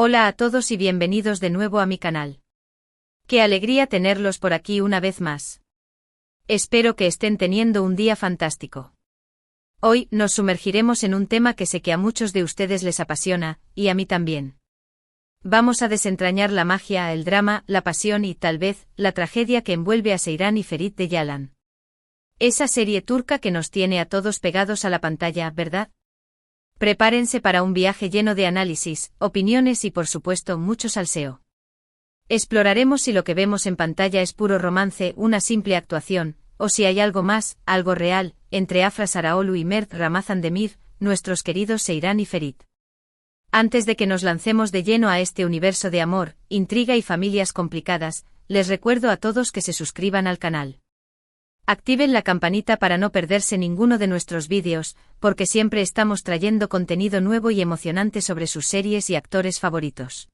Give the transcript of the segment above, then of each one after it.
Hola a todos y bienvenidos de nuevo a mi canal. Qué alegría tenerlos por aquí una vez más. Espero que estén teniendo un día fantástico. Hoy nos sumergiremos en un tema que sé que a muchos de ustedes les apasiona, y a mí también. Vamos a desentrañar la magia, el drama, la pasión y, tal vez, la tragedia que envuelve a Seyran y Ferit de Yalan. Esa serie turca que nos tiene a todos pegados a la pantalla, ¿verdad? Prepárense para un viaje lleno de análisis, opiniones y por supuesto mucho salseo. Exploraremos si lo que vemos en pantalla es puro romance, una simple actuación, o si hay algo más, algo real, entre Afra Saraoglu y Mert Ramazan Demir, nuestros queridos Seyran y Ferit. Antes de que nos lancemos de lleno a este universo de amor, intriga y familias complicadas, les recuerdo a todos que se suscriban al canal. Activen la campanita para no perderse ninguno de nuestros vídeos, porque siempre estamos trayendo contenido nuevo y emocionante sobre sus series y actores favoritos.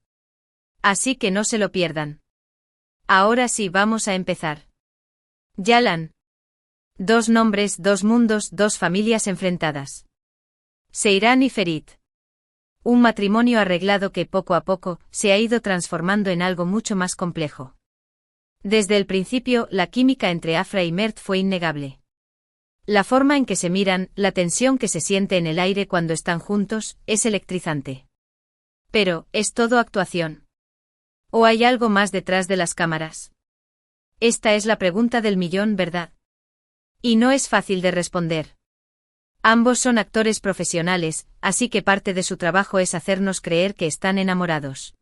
Así que no se lo pierdan. Ahora sí vamos a empezar. Yalan. Dos nombres, dos mundos, dos familias enfrentadas. Seyran y Ferit. Un matrimonio arreglado que poco a poco se ha ido transformando en algo mucho más complejo. Desde el principio, la química entre Afra y Mert fue innegable. La forma en que se miran, la tensión que se siente en el aire cuando están juntos, es electrizante. Pero, ¿es todo actuación? ¿O hay algo más detrás de las cámaras? Esta es la pregunta del millón, ¿verdad? Y no es fácil de responder. Ambos son actores profesionales, así que parte de su trabajo es hacernos creer que están enamorados.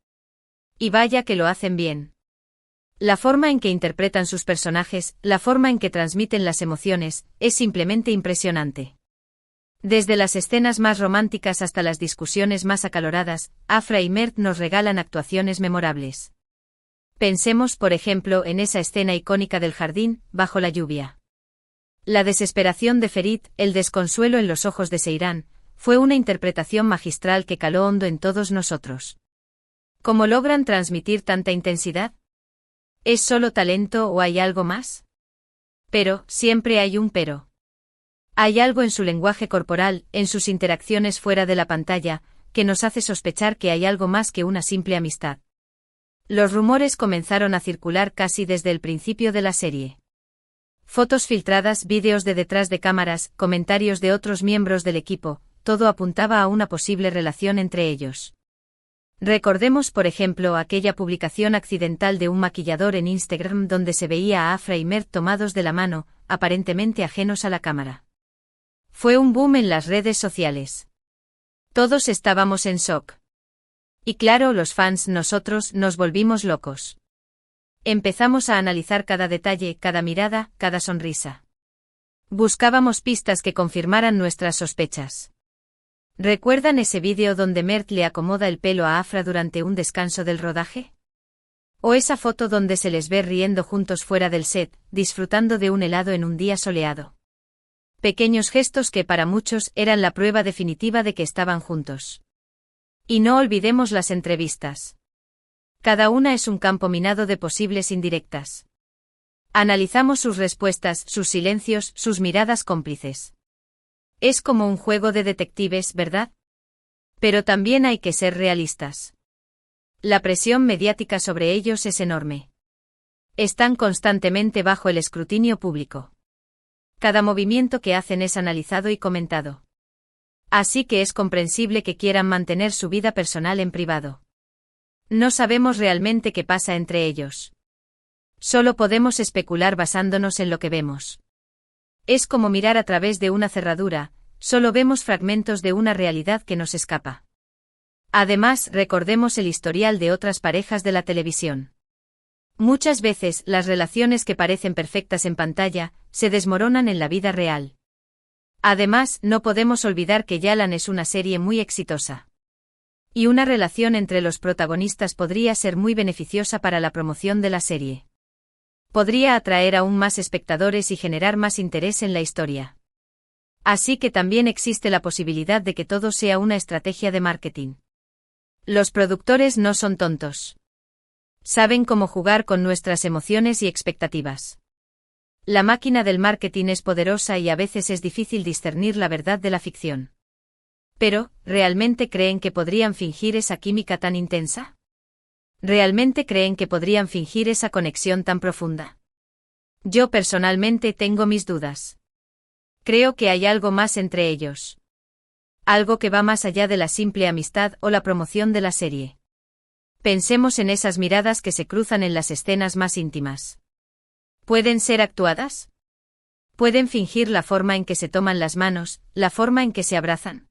Y vaya que lo hacen bien. La forma en que interpretan sus personajes, la forma en que transmiten las emociones, es simplemente impresionante. Desde las escenas más románticas hasta las discusiones más acaloradas, Afra y Mert nos regalan actuaciones memorables. Pensemos, por ejemplo, en esa escena icónica del jardín, bajo la lluvia. La desesperación de Ferit, el desconsuelo en los ojos de Seyran, fue una interpretación magistral que caló hondo en todos nosotros. ¿Cómo logran transmitir tanta intensidad? ¿Es solo talento o hay algo más? Pero, siempre hay un pero. Hay algo en su lenguaje corporal, en sus interacciones fuera de la pantalla, que nos hace sospechar que hay algo más que una simple amistad. Los rumores comenzaron a circular casi desde el principio de la serie. Fotos filtradas, vídeos de detrás de cámaras, comentarios de otros miembros del equipo, todo apuntaba a una posible relación entre ellos. Recordemos por ejemplo aquella publicación accidental de un maquillador en Instagram donde se veía a Afra y Mert tomados de la mano, aparentemente ajenos a la cámara. Fue un boom en las redes sociales. Todos estábamos en shock. Y claro, los fans, nosotros, nos volvimos locos. Empezamos a analizar cada detalle, cada mirada, cada sonrisa. Buscábamos pistas que confirmaran nuestras sospechas. ¿Recuerdan ese vídeo donde Mert le acomoda el pelo a Afra durante un descanso del rodaje? ¿O esa foto donde se les ve riendo juntos fuera del set, disfrutando de un helado en un día soleado? Pequeños gestos que para muchos eran la prueba definitiva de que estaban juntos. Y no olvidemos las entrevistas. Cada una es un campo minado de posibles indirectas. Analizamos sus respuestas, sus silencios, sus miradas cómplices. Es como un juego de detectives, ¿verdad? Pero también hay que ser realistas. La presión mediática sobre ellos es enorme. Están constantemente bajo el escrutinio público. Cada movimiento que hacen es analizado y comentado. Así que es comprensible que quieran mantener su vida personal en privado. No sabemos realmente qué pasa entre ellos. Solo podemos especular basándonos en lo que vemos. Es como mirar a través de una cerradura, solo vemos fragmentos de una realidad que nos escapa. Además, recordemos el historial de otras parejas de la televisión. Muchas veces, las relaciones que parecen perfectas en pantalla, se desmoronan en la vida real. Además, no podemos olvidar que Yalan es una serie muy exitosa. Y una relación entre los protagonistas podría ser muy beneficiosa para la promoción de la serie. Podría atraer aún más espectadores y generar más interés en la historia. Así que también existe la posibilidad de que todo sea una estrategia de marketing. Los productores no son tontos. Saben cómo jugar con nuestras emociones y expectativas. La máquina del marketing es poderosa y a veces es difícil discernir la verdad de la ficción. Pero, ¿realmente creen que podrían fingir esa química tan intensa? ¿Realmente creen que podrían fingir esa conexión tan profunda? Yo personalmente tengo mis dudas. Creo que hay algo más entre ellos. Algo que va más allá de la simple amistad o la promoción de la serie. Pensemos en esas miradas que se cruzan en las escenas más íntimas. ¿Pueden ser actuadas? ¿Pueden fingir la forma en que se toman las manos, la forma en que se abrazan?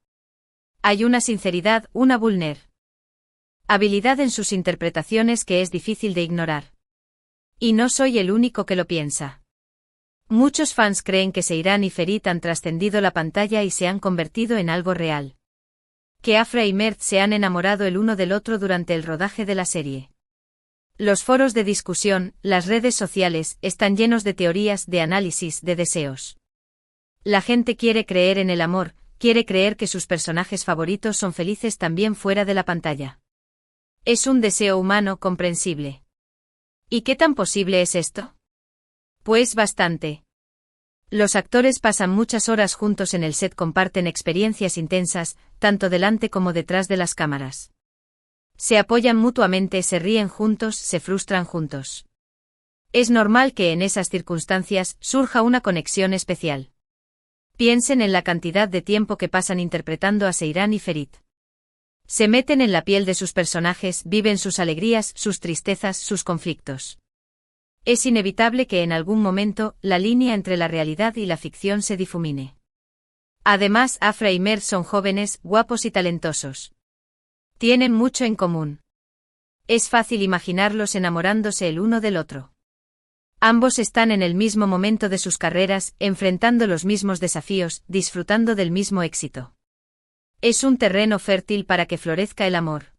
Hay una sinceridad, una vulnerabilidad en sus interpretaciones que es difícil de ignorar. Y no soy el único que lo piensa. Muchos fans creen que Seyran y Ferit han trascendido la pantalla y se han convertido en algo real. Que Afra y Mert se han enamorado el uno del otro durante el rodaje de la serie. Los foros de discusión, las redes sociales, están llenos de teorías, de análisis, de deseos. La gente quiere creer en el amor, quiere creer que sus personajes favoritos son felices también fuera de la pantalla. Es un deseo humano comprensible. ¿Y qué tan posible es esto? Pues bastante. Los actores pasan muchas horas juntos en el set, comparten experiencias intensas, tanto delante como detrás de las cámaras. Se apoyan mutuamente, se ríen juntos, se frustran juntos. Es normal que en esas circunstancias surja una conexión especial. Piensen en la cantidad de tiempo que pasan interpretando a Seyran y Ferit. Se meten en la piel de sus personajes, viven sus alegrías, sus tristezas, sus conflictos. Es inevitable que en algún momento la línea entre la realidad y la ficción se difumine. Además, Afra y Mert son jóvenes, guapos y talentosos. Tienen mucho en común. Es fácil imaginarlos enamorándose el uno del otro. Ambos están en el mismo momento de sus carreras, enfrentando los mismos desafíos, disfrutando del mismo éxito. Es un terreno fértil para que florezca el amor.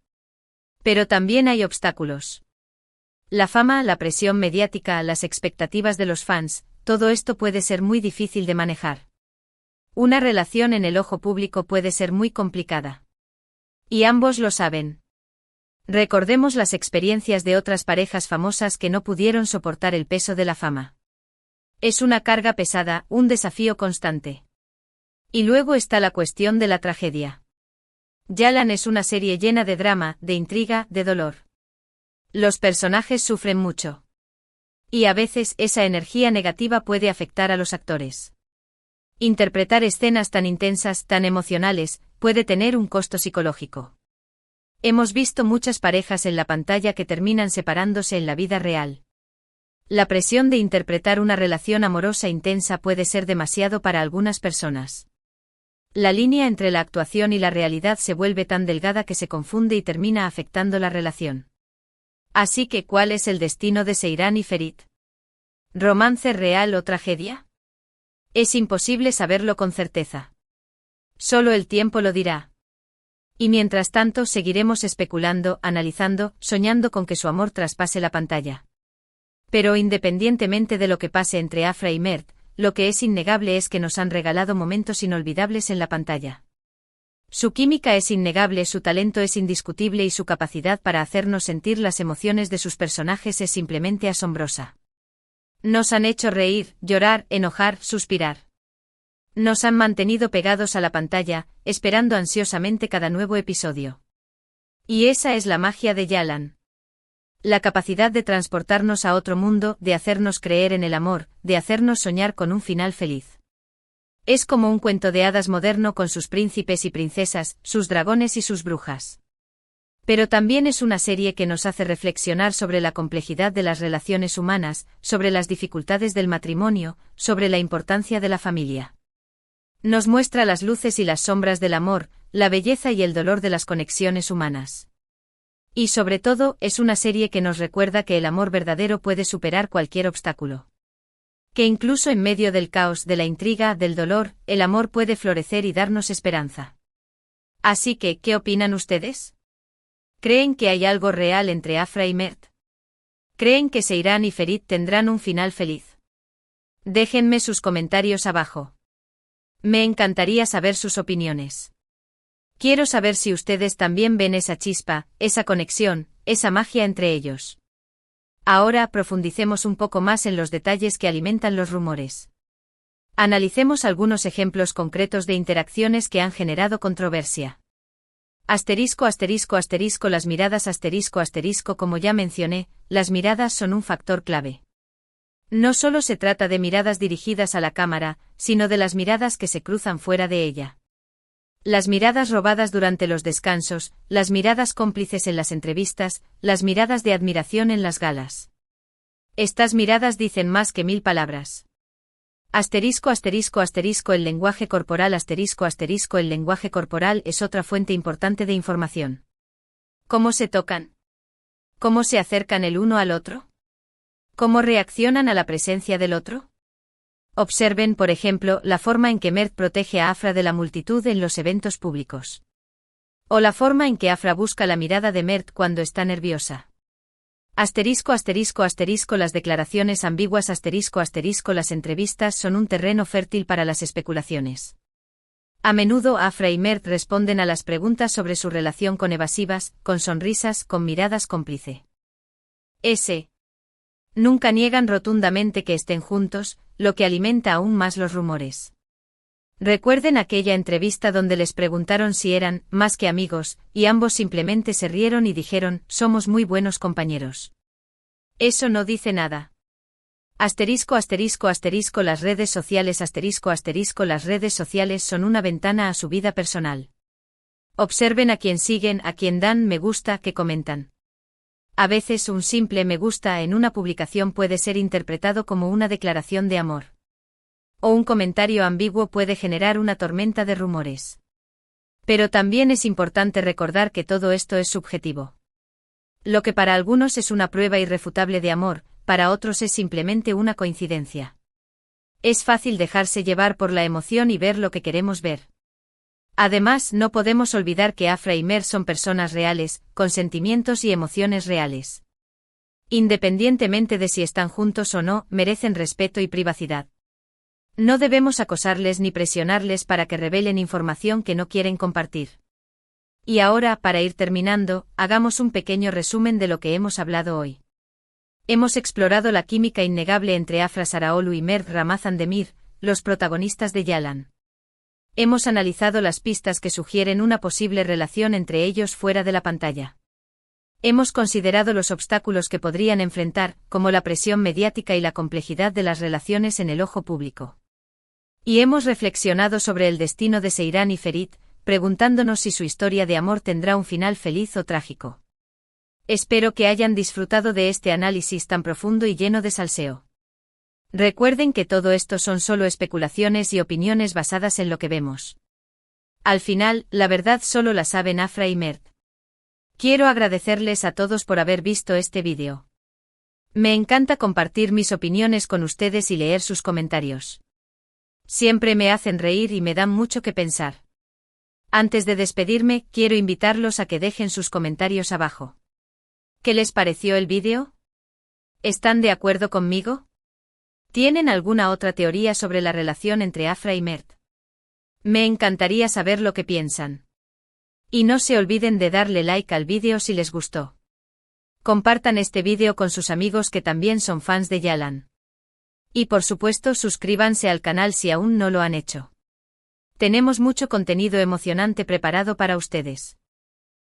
Pero también hay obstáculos. La fama, la presión mediática, las expectativas de los fans, todo esto puede ser muy difícil de manejar. Una relación en el ojo público puede ser muy complicada. Y ambos lo saben. Recordemos las experiencias de otras parejas famosas que no pudieron soportar el peso de la fama. Es una carga pesada, un desafío constante. Y luego está la cuestión de la tragedia. Yalan es una serie llena de drama, de intriga, de dolor. Los personajes sufren mucho. Y a veces esa energía negativa puede afectar a los actores. Interpretar escenas tan intensas, tan emocionales, puede tener un costo psicológico. Hemos visto muchas parejas en la pantalla que terminan separándose en la vida real. La presión de interpretar una relación amorosa intensa puede ser demasiado para algunas personas. La línea entre la actuación y la realidad se vuelve tan delgada que se confunde y termina afectando la relación. Así que, ¿cuál es el destino de Seyran y Ferit? ¿Romance real o tragedia? Es imposible saberlo con certeza. Solo el tiempo lo dirá. Y mientras tanto seguiremos especulando, analizando, soñando con que su amor traspase la pantalla. Pero independientemente de lo que pase entre Afra y Mert, lo que es innegable es que nos han regalado momentos inolvidables en la pantalla. Su química es innegable, su talento es indiscutible y su capacidad para hacernos sentir las emociones de sus personajes es simplemente asombrosa. Nos han hecho reír, llorar, enojar, suspirar. Nos han mantenido pegados a la pantalla, esperando ansiosamente cada nuevo episodio. Y esa es la magia de Yalan. La capacidad de transportarnos a otro mundo, de hacernos creer en el amor, de hacernos soñar con un final feliz. Es como un cuento de hadas moderno con sus príncipes y princesas, sus dragones y sus brujas. Pero también es una serie que nos hace reflexionar sobre la complejidad de las relaciones humanas, sobre las dificultades del matrimonio, sobre la importancia de la familia. Nos muestra las luces y las sombras del amor, la belleza y el dolor de las conexiones humanas. Y sobre todo, es una serie que nos recuerda que el amor verdadero puede superar cualquier obstáculo. Que incluso en medio del caos, de la intriga, del dolor, el amor puede florecer y darnos esperanza. Así que, ¿qué opinan ustedes? ¿Creen que hay algo real entre Afra y Mert? ¿Creen que Seyran y Ferit tendrán un final feliz? Déjenme sus comentarios abajo. Me encantaría saber sus opiniones. Quiero saber si ustedes también ven esa chispa, esa conexión, esa magia entre ellos. Ahora profundicemos un poco más en los detalles que alimentan los rumores. Analicemos algunos ejemplos concretos de interacciones que han generado controversia. Asterisco asterisco asterisco las miradas asterisco asterisco como ya mencioné, las miradas son un factor clave. No solo se trata de miradas dirigidas a la cámara, sino de las miradas que se cruzan fuera de ella. Las miradas robadas durante los descansos, las miradas cómplices en las entrevistas, las miradas de admiración en las galas. Estas miradas dicen más que 1000 palabras. Asterisco asterisco asterisco el lenguaje corporal asterisco asterisco el lenguaje corporal es otra fuente importante de información. ¿Cómo se tocan? ¿Cómo se acercan el uno al otro? ¿Cómo reaccionan a la presencia del otro? Observen, por ejemplo, la forma en que Mert protege a Afra de la multitud en los eventos públicos. O la forma en que Afra busca la mirada de Mert cuando está nerviosa. Asterisco asterisco asterisco las declaraciones ambiguas asterisco asterisco las entrevistas son un terreno fértil para las especulaciones. A menudo Afra y Mert responden a las preguntas sobre su relación con evasivas, con sonrisas, con miradas cómplice. Nunca niegan rotundamente que estén juntos, lo que alimenta aún más los rumores. Recuerden aquella entrevista donde les preguntaron si eran más que amigos, y ambos simplemente se rieron y dijeron, somos muy buenos compañeros. Eso no dice nada. Asterisco asterisco asterisco las redes sociales asterisco asterisco las redes sociales son una ventana a su vida personal. Observen a quién siguen, a quién dan me gusta, qué comentan. A veces un simple me gusta en una publicación puede ser interpretado como una declaración de amor. O un comentario ambiguo puede generar una tormenta de rumores. Pero también es importante recordar que todo esto es subjetivo. Lo que para algunos es una prueba irrefutable de amor, para otros es simplemente una coincidencia. Es fácil dejarse llevar por la emoción y ver lo que queremos ver. Además, no podemos olvidar que Afra y Mert son personas reales, con sentimientos y emociones reales. Independientemente de si están juntos o no, merecen respeto y privacidad. No debemos acosarles ni presionarles para que revelen información que no quieren compartir. Y ahora, para ir terminando, hagamos un pequeño resumen de lo que hemos hablado hoy. Hemos explorado la química innegable entre Afra Saraoglu y Mert Ramazan Demir, los protagonistas de Yalan. Hemos analizado las pistas que sugieren una posible relación entre ellos fuera de la pantalla. Hemos considerado los obstáculos que podrían enfrentar, como la presión mediática y la complejidad de las relaciones en el ojo público. Y hemos reflexionado sobre el destino de Seyran y Ferit, preguntándonos si su historia de amor tendrá un final feliz o trágico. Espero que hayan disfrutado de este análisis tan profundo y lleno de salseo. Recuerden que todo esto son solo especulaciones y opiniones basadas en lo que vemos. Al final, la verdad solo la saben Afra y Mert. Quiero agradecerles a todos por haber visto este vídeo. Me encanta compartir mis opiniones con ustedes y leer sus comentarios. Siempre me hacen reír y me dan mucho que pensar. Antes de despedirme, quiero invitarlos a que dejen sus comentarios abajo. ¿Qué les pareció el vídeo? ¿Están de acuerdo conmigo? ¿Tienen alguna otra teoría sobre la relación entre Afra y Mert? Me encantaría saber lo que piensan. Y no se olviden de darle like al vídeo si les gustó. Compartan este vídeo con sus amigos que también son fans de Yalan. Y por supuesto suscríbanse al canal si aún no lo han hecho. Tenemos mucho contenido emocionante preparado para ustedes.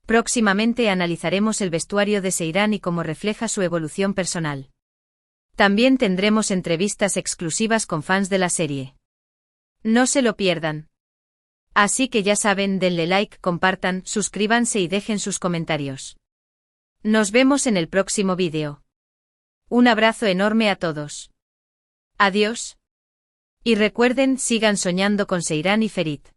Próximamente analizaremos el vestuario de Seyran y cómo refleja su evolución personal. También tendremos entrevistas exclusivas con fans de la serie. No se lo pierdan. Así que ya saben, denle like, compartan, suscríbanse y dejen sus comentarios. Nos vemos en el próximo vídeo. Un abrazo enorme a todos. Adiós. Y recuerden, sigan soñando con Seyran y Ferit.